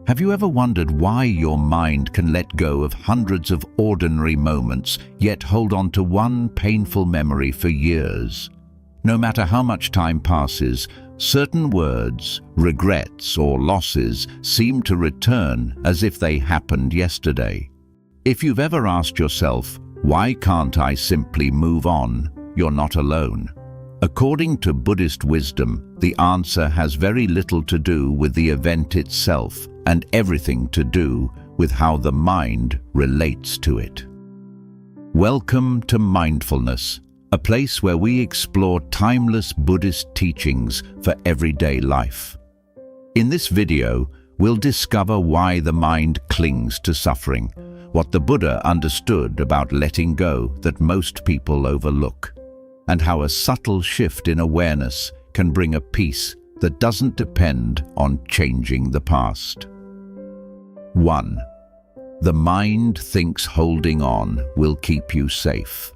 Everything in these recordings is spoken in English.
Have you ever wondered why your mind can let go of hundreds of ordinary moments, yet hold on to one painful memory for years? No matter how much time passes, certain words, regrets, or losses seem to return as if they happened yesterday. If you've ever asked yourself, "Why can't I simply move on?" you're not alone. According to Buddhist wisdom, the answer has very little to do with the event itself and everything to do with how the mind relates to it. Welcome to Mindfulness, a place where we explore timeless Buddhist teachings for everyday life. In this video, we'll discover why the mind clings to suffering, what the Buddha understood about letting go that most people overlook, and how a subtle shift in awareness can bring a peace that doesn't depend on changing the past. 1. The mind thinks holding on will keep you safe.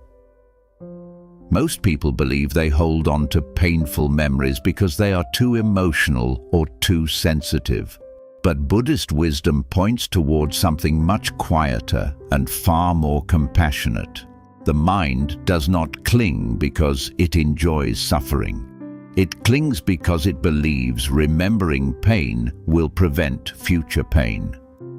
Most people believe they hold on to painful memories because they are too emotional or too sensitive. But Buddhist wisdom points towards something much quieter and far more compassionate. The mind does not cling because it enjoys suffering. It clings because it believes remembering pain will prevent future pain.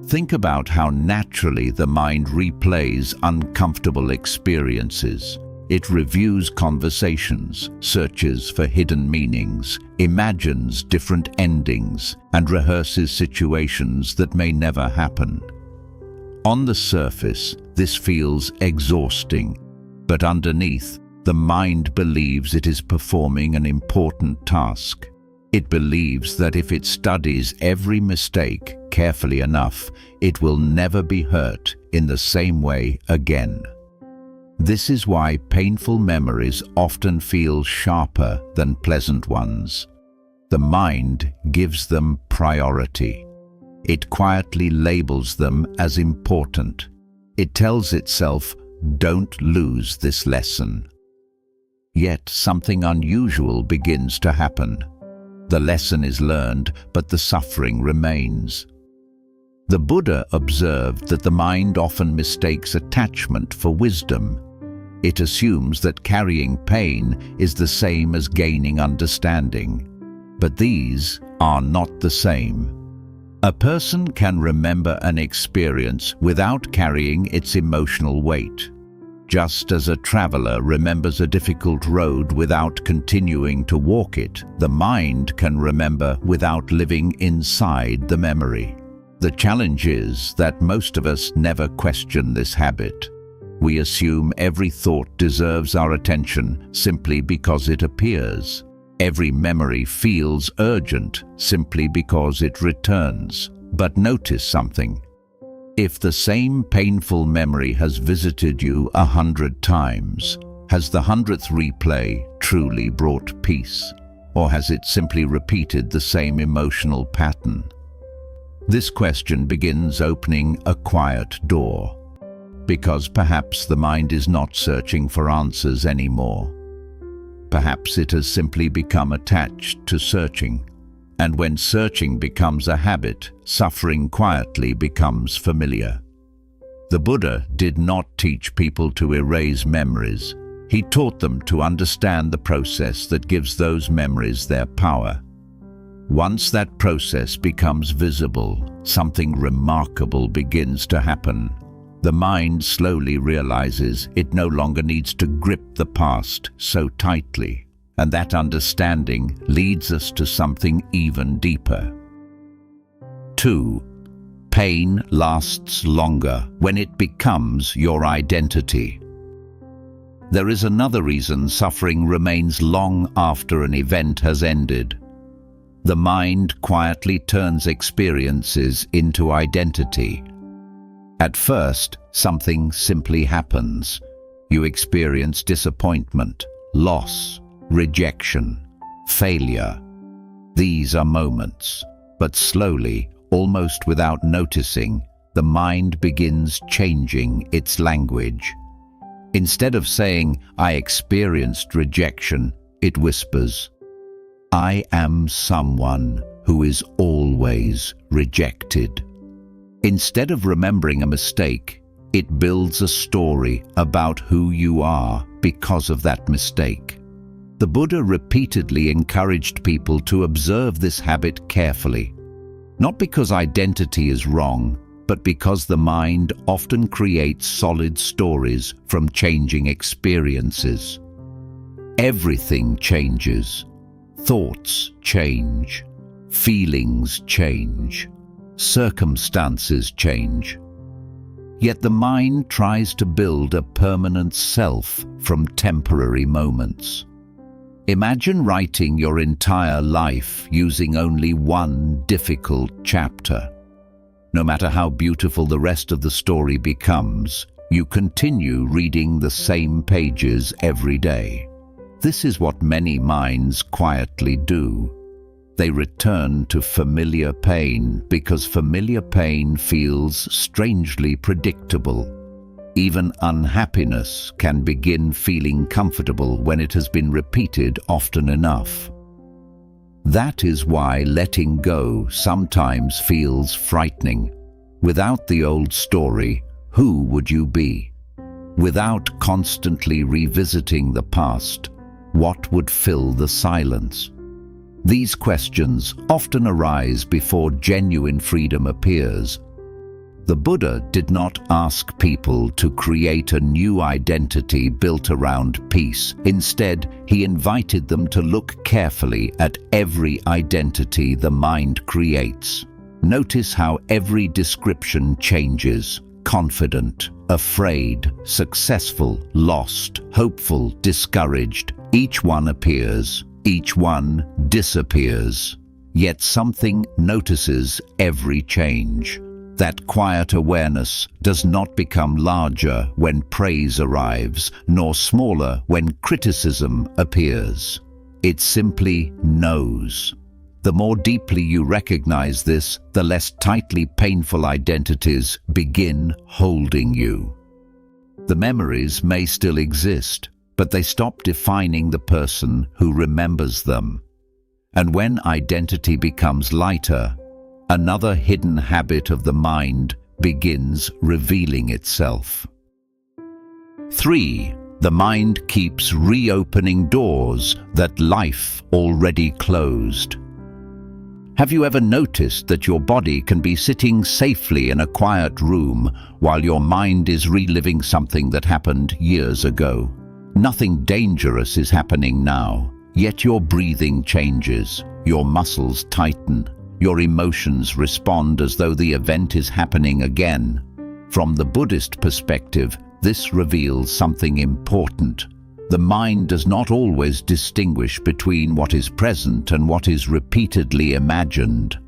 Think about how naturally the mind replays uncomfortable experiences. It reviews conversations, searches for hidden meanings, imagines different endings, and rehearses situations that may never happen. On the surface, this feels exhausting, but underneath, the mind believes it is performing an important task. It believes that if it studies every mistake carefully enough, it will never be hurt in the same way again. This is why painful memories often feel sharper than pleasant ones. The mind gives them priority. It quietly labels them as important. It tells itself, "Don't lose this lesson." Yet something unusual begins to happen. The lesson is learned, but the suffering remains. The Buddha observed that the mind often mistakes attachment for wisdom. It assumes that carrying pain is the same as gaining understanding. But these are not the same. A person can remember an experience without carrying its emotional weight. Just as a traveler remembers a difficult road without continuing to walk it, the mind can remember without living inside the memory. The challenge is that most of us never question this habit. We assume every thought deserves our attention simply because it appears. Every memory feels urgent simply because it returns. But notice something. If the same painful memory has visited you 100 times, has the 100th replay truly brought peace? Or has it simply repeated the same emotional pattern? This question begins opening a quiet door. Because perhaps the mind is not searching for answers anymore. Perhaps it has simply become attached to searching. And when searching becomes a habit, suffering quietly becomes familiar. The Buddha did not teach people to erase memories. He taught them to understand the process that gives those memories their power. Once that process becomes visible, something remarkable begins to happen. The mind slowly realizes it no longer needs to grip the past so tightly, and that understanding leads us to something even deeper. 2. Pain lasts longer when it becomes your identity. There is another reason suffering remains long after an event has ended. The mind quietly turns experiences into identity. At first, something simply happens. You experience disappointment, loss, rejection, failure. These are moments, but slowly, almost without noticing, the mind begins changing its language. Instead of saying, "I experienced rejection," it whispers, "I am someone who is always rejected. Instead of remembering a mistake, it builds a story about who you are because of that mistake. The Buddha repeatedly encouraged people to observe this habit carefully, not because identity is wrong, but because the mind often creates solid stories from changing experiences. Everything changes. Thoughts change. Feelings change. Circumstances change. Yet the mind tries to build a permanent self from temporary moments. Imagine writing your entire life using only one difficult chapter. No matter how beautiful the rest of the story becomes, you continue reading the same pages every day. This is what many minds quietly do. They return to familiar pain because familiar pain feels strangely predictable. Even unhappiness can begin feeling comfortable when it has been repeated often enough. That is why letting go sometimes feels frightening. Without the old story, who would you be? Without constantly revisiting the past, what would fill the silence? These questions often arise before genuine freedom appears. The Buddha did not ask people to create a new identity built around peace. Instead, he invited them to look carefully at every identity the mind creates. Notice how every description changes: confident, afraid, successful, lost, hopeful, discouraged. Each one appears. Each one disappears. Yet something notices every change. That quiet awareness does not become larger when praise arrives, nor smaller when criticism appears. It simply knows. The more deeply you recognize this, the less tightly painful identities begin holding you. The memories may still exist, but they stop defining the person who remembers them. And when identity becomes lighter, another hidden habit of the mind begins revealing itself. 3. The mind keeps reopening doors that life already closed. Have you ever noticed that your body can be sitting safely in a quiet room while your mind is reliving something that happened years ago? Nothing dangerous is happening now, yet your breathing changes, your muscles tighten, your emotions respond as though the event is happening again. From the Buddhist perspective, this reveals something important. The mind does not always distinguish between what is present and what is repeatedly imagined.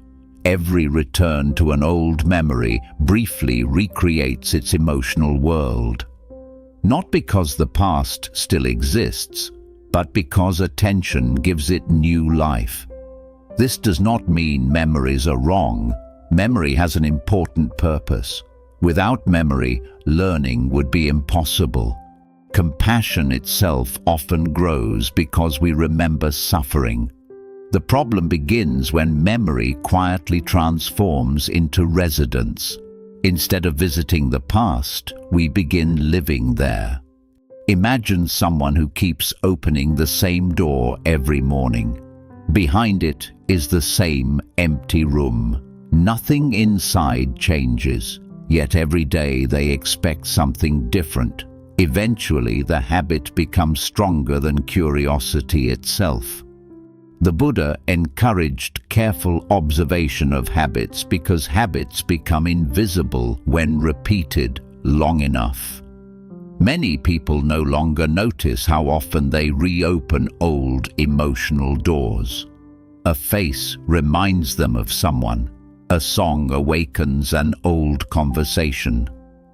Every return to an old memory briefly recreates its emotional world. Not because the past still exists, but because attention gives it new life. This does not mean memories are wrong. Memory has an important purpose. Without memory, learning would be impossible. Compassion itself often grows because we remember suffering. The problem begins when memory quietly transforms into residence. Instead of visiting the past, we begin living there. Imagine someone who keeps opening the same door every morning. Behind it is the same empty room. Nothing inside changes, yet every day they expect something different. Eventually, the habit becomes stronger than curiosity itself. The Buddha encouraged careful observation of habits because habits become invisible when repeated long enough. Many people no longer notice how often they reopen old emotional doors. A face reminds them of someone. A song awakens an old conversation.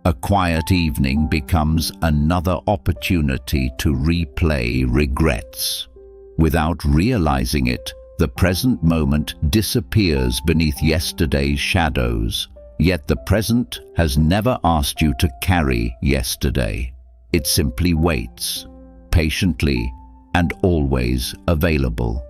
A quiet evening becomes another opportunity to replay regrets. Without realizing it, the present moment disappears beneath yesterday's shadows. Yet the present has never asked you to carry yesterday. It simply waits, patiently and always available.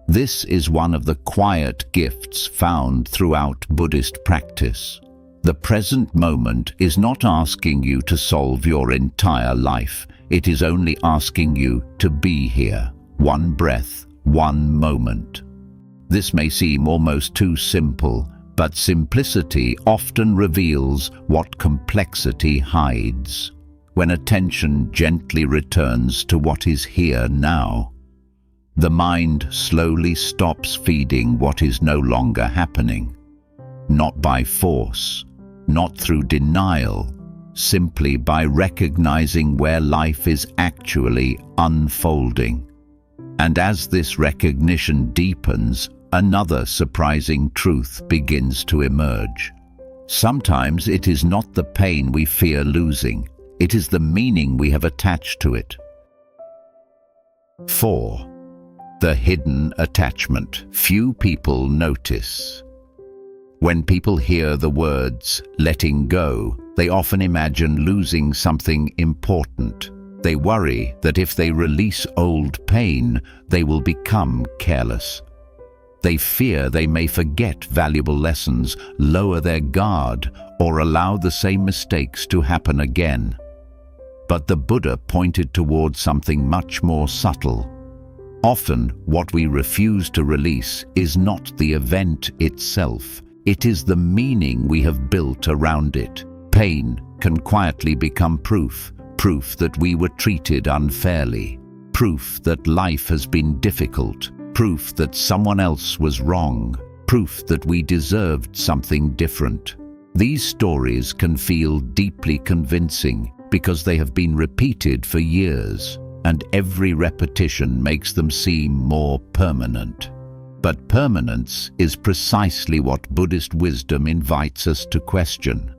This is one of the quiet gifts found throughout Buddhist practice. The present moment is not asking you to solve your entire life. It is only asking you to be here, one breath, one moment. This may seem almost too simple, but simplicity often reveals what complexity hides. When attention gently returns to what is here now, the mind slowly stops feeding what is no longer happening. Not by force, not through denial, simply by recognizing where life is actually unfolding. And as this recognition deepens, another surprising truth begins to emerge. Sometimes it is not the pain we fear losing, it is the meaning we have attached to it. 4. The hidden attachment few people notice. When people hear the words letting go, they often imagine losing something important. They worry that if they release old pain, they will become careless. They fear they may forget valuable lessons, lower their guard, or allow the same mistakes to happen again. But the Buddha pointed towards something much more subtle. Often, what we refuse to release is not the event itself. It is the meaning we have built around it. Pain can quietly become proof that we were treated unfairly, proof that life has been difficult, proof that someone else was wrong, proof that we deserved something different. These stories can feel deeply convincing because they have been repeated for years, and every repetition makes them seem more permanent. But permanence is precisely what Buddhist wisdom invites us to question.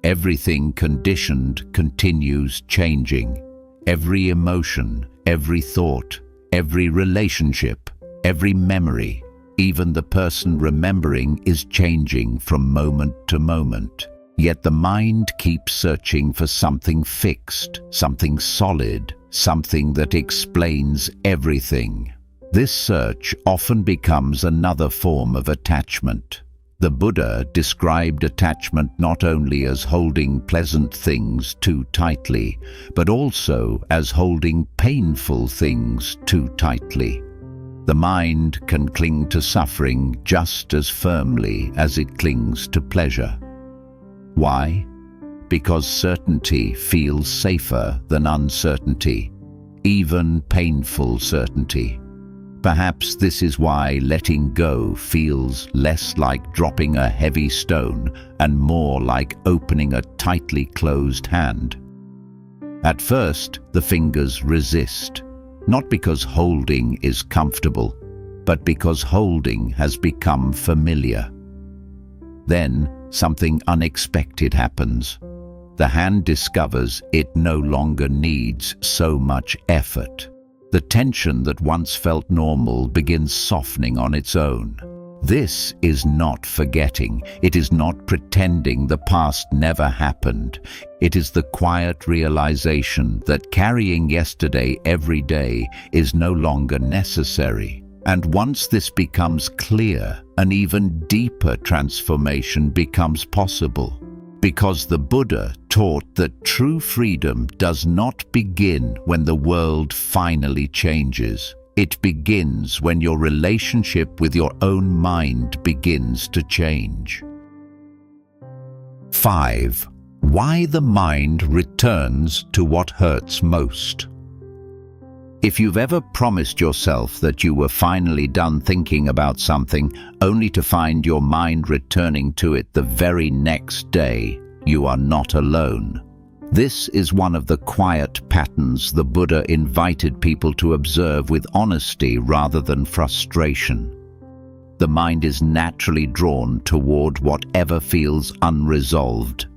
Everything conditioned continues changing. Every emotion, every thought, every relationship, every memory, even the person remembering is changing from moment to moment. Yet the mind keeps searching for something fixed, something solid, something that explains everything. This search often becomes another form of attachment. The Buddha described attachment not only as holding pleasant things too tightly, but also as holding painful things too tightly. The mind can cling to suffering just as firmly as it clings to pleasure. Why? Because certainty feels safer than uncertainty, even painful certainty. Perhaps this is why letting go feels less like dropping a heavy stone and more like opening a tightly closed hand. At first, the fingers resist, not because holding is comfortable, but because holding has become familiar. Then, something unexpected happens. The hand discovers it no longer needs so much effort. The tension that once felt normal begins softening on its own. This is not forgetting. It is not pretending the past never happened. It is the quiet realization that carrying yesterday every day is no longer necessary. And once this becomes clear, an even deeper transformation becomes possible. Because the Buddha taught that true freedom does not begin when the world finally changes. It begins when your relationship with your own mind begins to change. 5. Why the mind returns to what hurts most. If you've ever promised yourself that you were finally done thinking about something, only to find your mind returning to it the very next day, you are not alone. This is one of the quiet patterns the Buddha invited people to observe with honesty rather than frustration. The mind is naturally drawn toward whatever feels unresolved.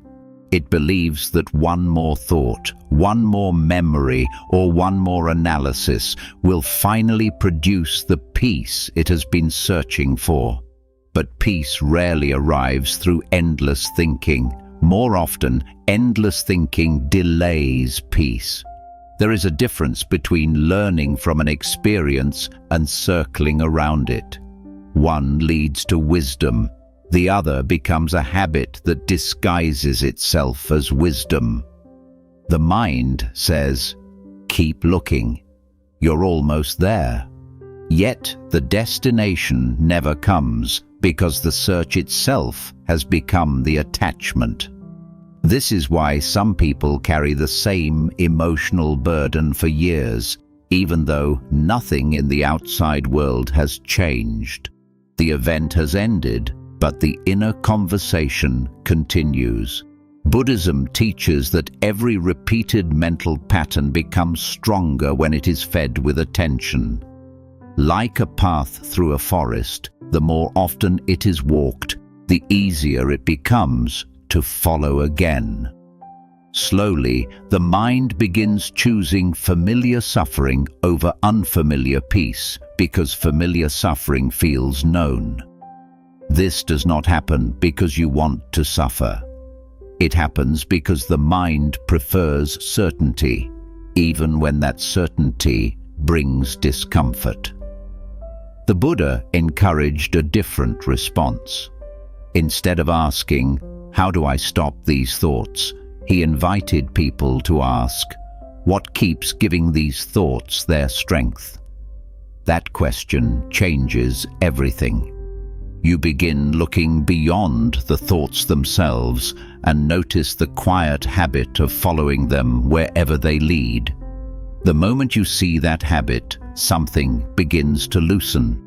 It believes that one more thought, one more memory, or one more analysis will finally produce the peace it has been searching for. But peace rarely arrives through endless thinking. More often, endless thinking delays peace. There is a difference between learning from an experience and circling around it. One leads to wisdom, the other becomes a habit that disguises itself as wisdom. The mind says, "Keep looking. You're almost there." Yet the destination never comes because the search itself has become the attachment. This is why some people carry the same emotional burden for years, even though nothing in the outside world has changed. The event has ended, but the inner conversation continues. Buddhism teaches that every repeated mental pattern becomes stronger when it is fed with attention. Like a path through a forest, the more often it is walked, the easier it becomes to follow again. Slowly, the mind begins choosing familiar suffering over unfamiliar peace because familiar suffering feels known. This does not happen because you want to suffer. It happens because the mind prefers certainty, even when that certainty brings discomfort. The Buddha encouraged a different response. Instead of asking, "How do I stop these thoughts?" he invited people to ask, "What keeps giving these thoughts their strength?" That question changes everything. You begin looking beyond the thoughts themselves and notice the quiet habit of following them wherever they lead. The moment you see that habit, something begins to loosen.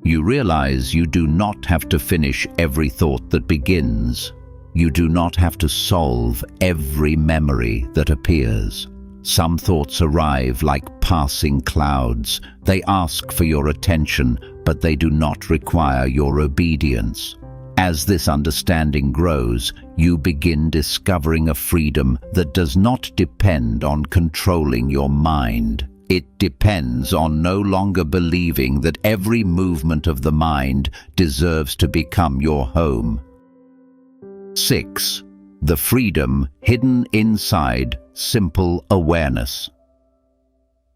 You realize you do not have to finish every thought that begins. You do not have to solve every memory that appears. Some thoughts arrive like passing clouds. They ask for your attention, but they do not require your obedience. As this understanding grows, you begin discovering a freedom that does not depend on controlling your mind. It depends on no longer believing that every movement of the mind deserves to become your home. 6. The freedom hidden inside simple awareness.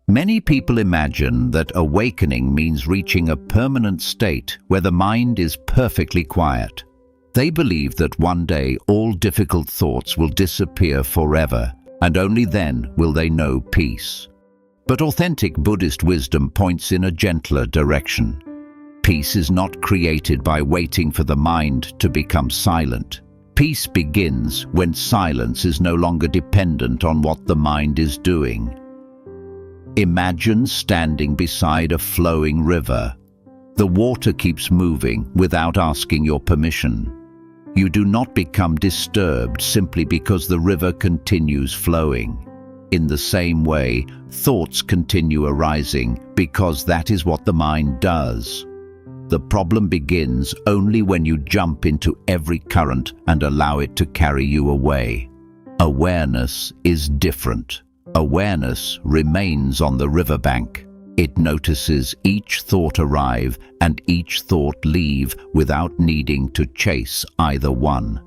Many people imagine that awakening means reaching a permanent state where the mind is perfectly quiet. They believe that one day all difficult thoughts will disappear forever, and only then will they know peace. But authentic Buddhist wisdom points in a gentler direction. Peace is not created by waiting for the mind to become silent. Peace begins when silence is no longer dependent on what the mind is doing. Imagine standing beside a flowing river. The water keeps moving without asking your permission. You do not become disturbed simply because the river continues flowing. In the same way, thoughts continue arising because that is what the mind does. The problem begins only when you jump into every current and allow it to carry you away. Awareness is different. Awareness remains on the riverbank. It notices each thought arrive and each thought leave without needing to chase either one.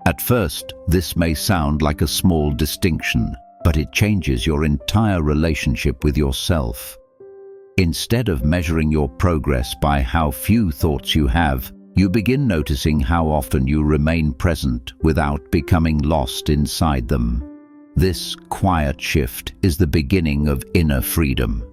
At first, this may sound like a small distinction, but it changes your entire relationship with yourself. Instead of measuring your progress by how few thoughts you have, you begin noticing how often you remain present without becoming lost inside them. This quiet shift is the beginning of inner freedom.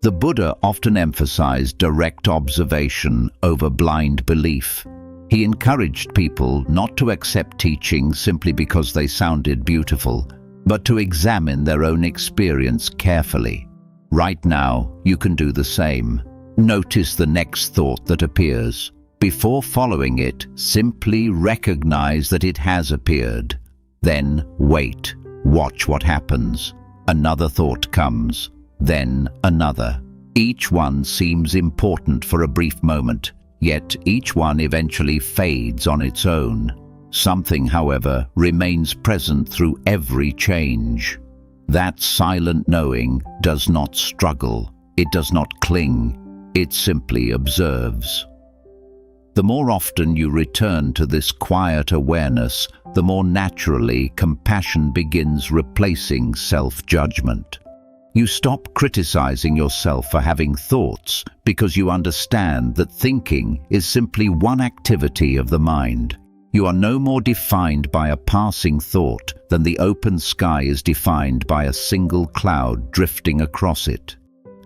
The Buddha often emphasized direct observation over blind belief. He encouraged people not to accept teachings simply because they sounded beautiful, but to examine their own experience carefully. Right now, you can do the same. Notice the next thought that appears. Before following it, simply recognize that it has appeared. Then wait. Watch what happens. Another thought comes. Then another. Each one seems important for a brief moment, yet each one eventually fades on its own. Something, however, remains present through every change. That silent knowing does not struggle. It does not cling. It simply observes. The more often you return to this quiet awareness, the more naturally compassion begins replacing self-judgment. You stop criticizing yourself for having thoughts because you understand that thinking is simply one activity of the mind. You are no more defined by a passing thought than the open sky is defined by a single cloud drifting across it.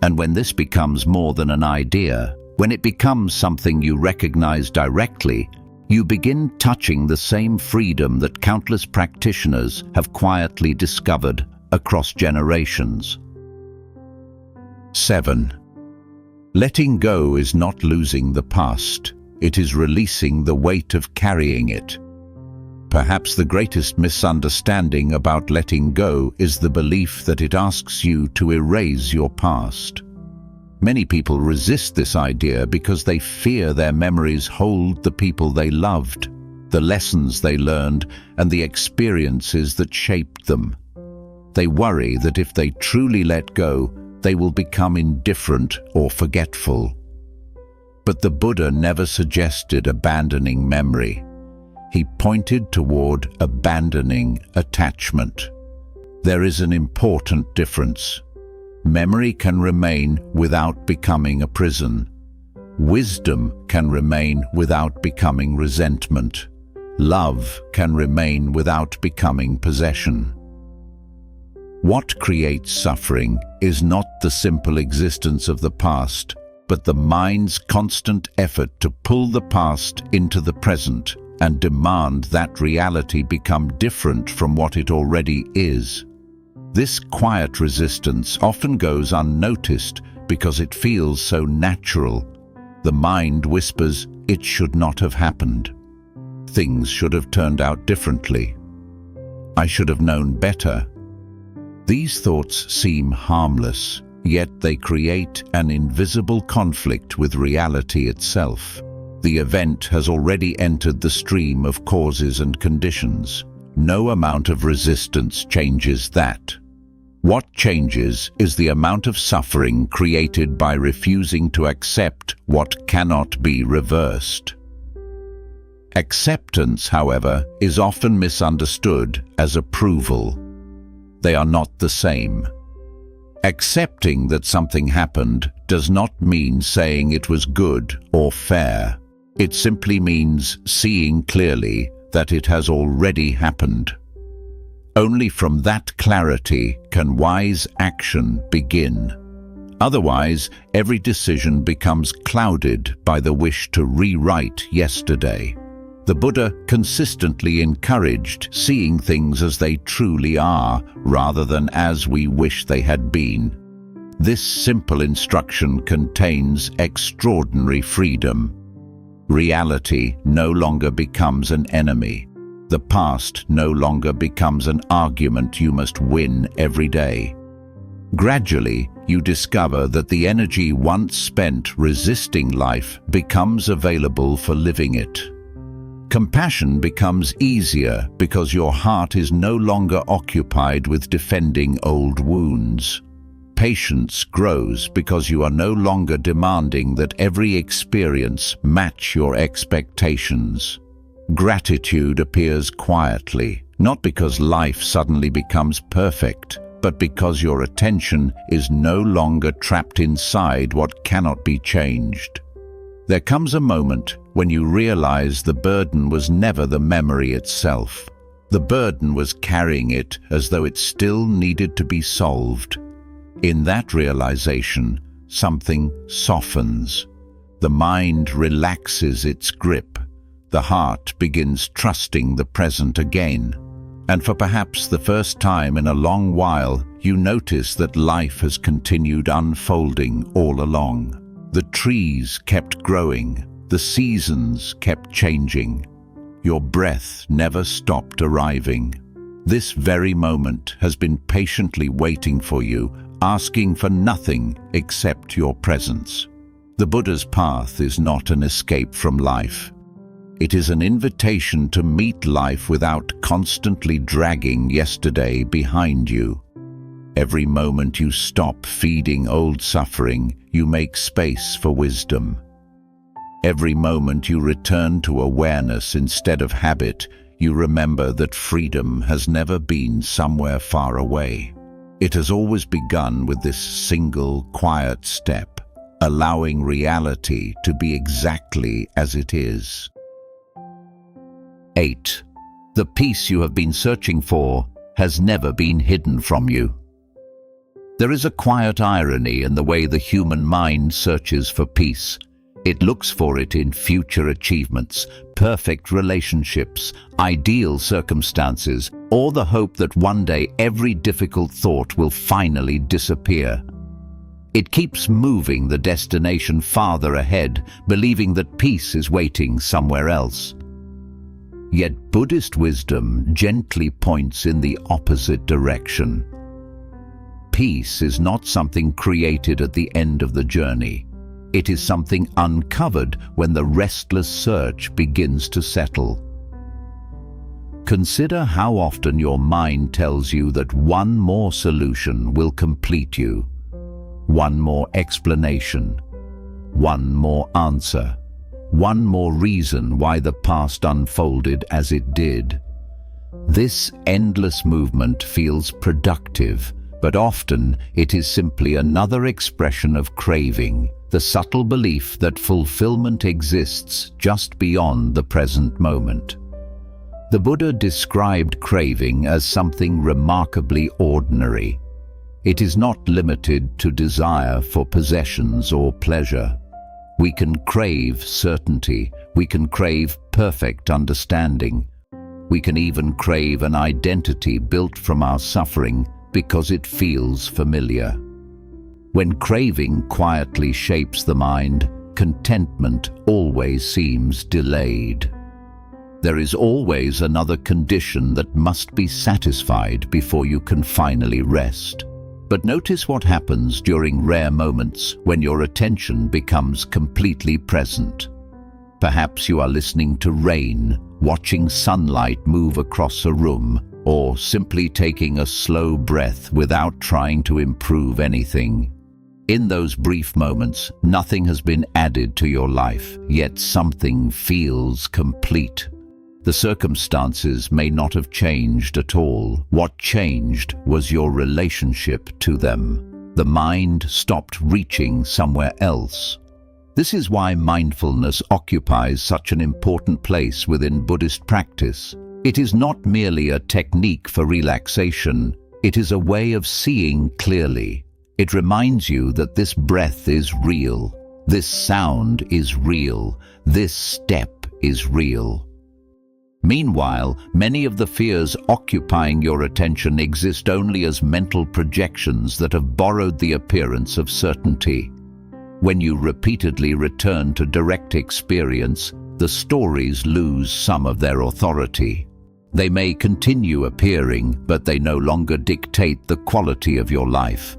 And when this becomes more than an idea, when it becomes something you recognize directly, you begin touching the same freedom that countless practitioners have quietly discovered across generations. 7. Letting go is not losing the past. It is releasing the weight of carrying it. Perhaps the greatest misunderstanding about letting go is the belief that it asks you to erase your past. Many people resist this idea because they fear their memories hold the people they loved, the lessons they learned, and the experiences that shaped them. They worry that if they truly let go, they will become indifferent or forgetful. But the Buddha never suggested abandoning memory. He pointed toward abandoning attachment. There is an important difference. Memory can remain without becoming a prison. Wisdom can remain without becoming resentment. Love can remain without becoming possession. What creates suffering is not the simple existence of the past, but the mind's constant effort to pull the past into the present and demand that reality become different from what it already is. This quiet resistance often goes unnoticed because it feels so natural. The mind whispers, "It should not have happened. Things should have turned out differently. I should have known better." These thoughts seem harmless, yet they create an invisible conflict with reality itself. The event has already entered the stream of causes and conditions. No amount of resistance changes that. What changes is the amount of suffering created by refusing to accept what cannot be reversed. Acceptance, however, is often misunderstood as approval. They are not the same. Accepting that something happened does not mean saying it was good or fair. It simply means seeing clearly that it has already happened. Only from that clarity can wise action begin. Otherwise, every decision becomes clouded by the wish to rewrite yesterday. The Buddha consistently encouraged seeing things as they truly are, rather than as we wish they had been. This simple instruction contains extraordinary freedom. Reality no longer becomes an enemy. The past no longer becomes an argument you must win every day. Gradually, you discover that the energy once spent resisting life becomes available for living it. Compassion becomes easier because your heart is no longer occupied with defending old wounds. Patience grows because you are no longer demanding that every experience match your expectations. Gratitude appears quietly, not because life suddenly becomes perfect, but because your attention is no longer trapped inside what cannot be changed. There comes a moment when you realize the burden was never the memory itself. The burden was carrying it as though it still needed to be solved. In that realization, something softens. The mind relaxes its grip. The heart begins trusting the present again. And for perhaps the first time in a long while, you notice that life has continued unfolding all along. The trees kept growing. The seasons kept changing. Your breath never stopped arriving. This very moment has been patiently waiting for you, asking for nothing except your presence. The Buddha's path is not an escape from life. It is an invitation to meet life without constantly dragging yesterday behind you. Every moment you stop feeding old suffering, you make space for wisdom. Every moment you return to awareness instead of habit, you remember that freedom has never been somewhere far away. It has always begun with this single, quiet step, allowing reality to be exactly as it is. 8. The peace you have been searching for has never been hidden from you. There is a quiet irony in the way the human mind searches for peace. It looks for it in future achievements, perfect relationships, ideal circumstances, or the hope that one day every difficult thought will finally disappear. It keeps moving the destination farther ahead, believing that peace is waiting somewhere else. Yet Buddhist wisdom gently points in the opposite direction. Peace is not something created at the end of the journey. It is something uncovered when the restless search begins to settle. Consider how often your mind tells you that one more solution will complete you, one more explanation, one more answer, one more reason why the past unfolded as it did. This endless movement feels productive, but often it is simply another expression of craving, the subtle belief that fulfillment exists just beyond the present moment. The Buddha described craving as something remarkably ordinary. It is not limited to desire for possessions or pleasure. We can crave certainty, we can crave perfect understanding. We can even crave an identity built from our suffering because it feels familiar. When craving quietly shapes the mind, contentment always seems delayed. There is always another condition that must be satisfied before you can finally rest. But notice what happens during rare moments when your attention becomes completely present. Perhaps you are listening to rain, watching sunlight move across a room, or simply taking a slow breath without trying to improve anything. In those brief moments, nothing has been added to your life, yet something feels complete. The circumstances may not have changed at all. What changed was your relationship to them. The mind stopped reaching somewhere else. This is why mindfulness occupies such an important place within Buddhist practice. It is not merely a technique for relaxation, it is a way of seeing clearly. It reminds you that this breath is real, this sound is real, this step is real. Meanwhile, many of the fears occupying your attention exist only as mental projections that have borrowed the appearance of certainty. When you repeatedly return to direct experience, the stories lose some of their authority. They may continue appearing, but they no longer dictate the quality of your life.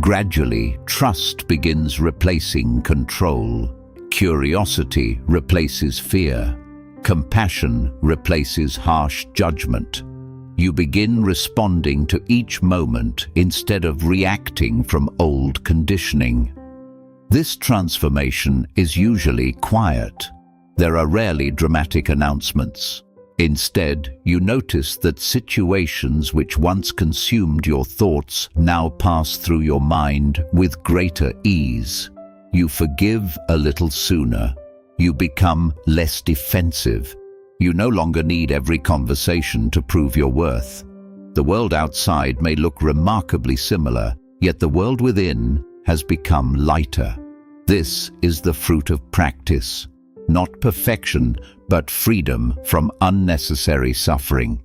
Gradually, trust begins replacing control. Curiosity replaces fear. Compassion replaces harsh judgment. You begin responding to each moment instead of reacting from old conditioning. This transformation is usually quiet. There are rarely dramatic announcements. Instead, you notice that situations which once consumed your thoughts now pass through your mind with greater ease. You forgive a little sooner. You become less defensive. You no longer need every conversation to prove your worth. The world outside may look remarkably similar, yet the world within has become lighter. This is the fruit of practice, not perfection, but freedom from unnecessary suffering.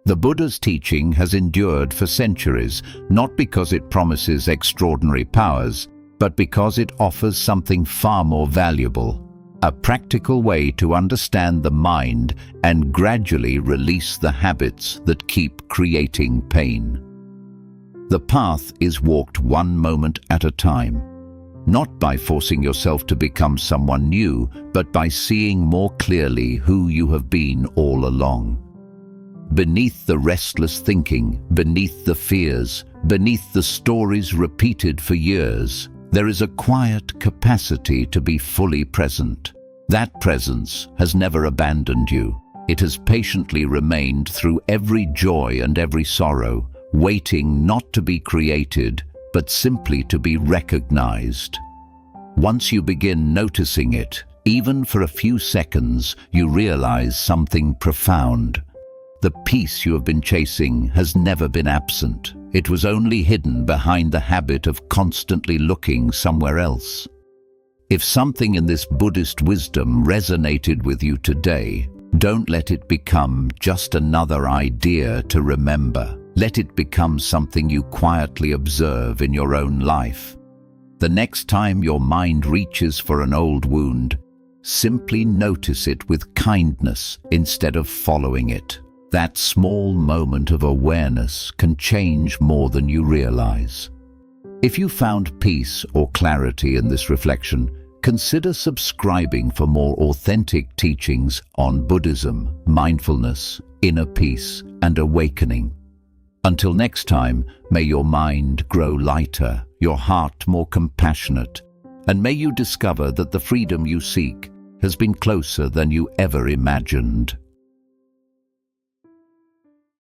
The Buddha's teaching has endured for centuries, not because it promises extraordinary powers, but because it offers something far more valuable. A practical way to understand the mind and gradually release the habits that keep creating pain. The path is walked one moment at a time, not by forcing yourself to become someone new, but by seeing more clearly who you have been all along. Beneath the restless thinking, beneath the fears, beneath the stories repeated for years, there is a quiet capacity to be fully present. That presence has never abandoned you. It has patiently remained through every joy and every sorrow, waiting not to be created, but simply to be recognized. Once you begin noticing it, even for a few seconds, you realize something profound. The peace you have been chasing has never been absent. It was only hidden behind the habit of constantly looking somewhere else. If something in this Buddhist wisdom resonated with you today, don't let it become just another idea to remember. Let it become something you quietly observe in your own life. The next time your mind reaches for an old wound, simply notice it with kindness instead of following it. That small moment of awareness can change more than you realize. If you found peace or clarity in this reflection, consider subscribing for more authentic teachings on Buddhism, mindfulness, inner peace, and awakening. Until next time, may your mind grow lighter, your heart more compassionate, and may you discover that the freedom you seek has been closer than you ever imagined.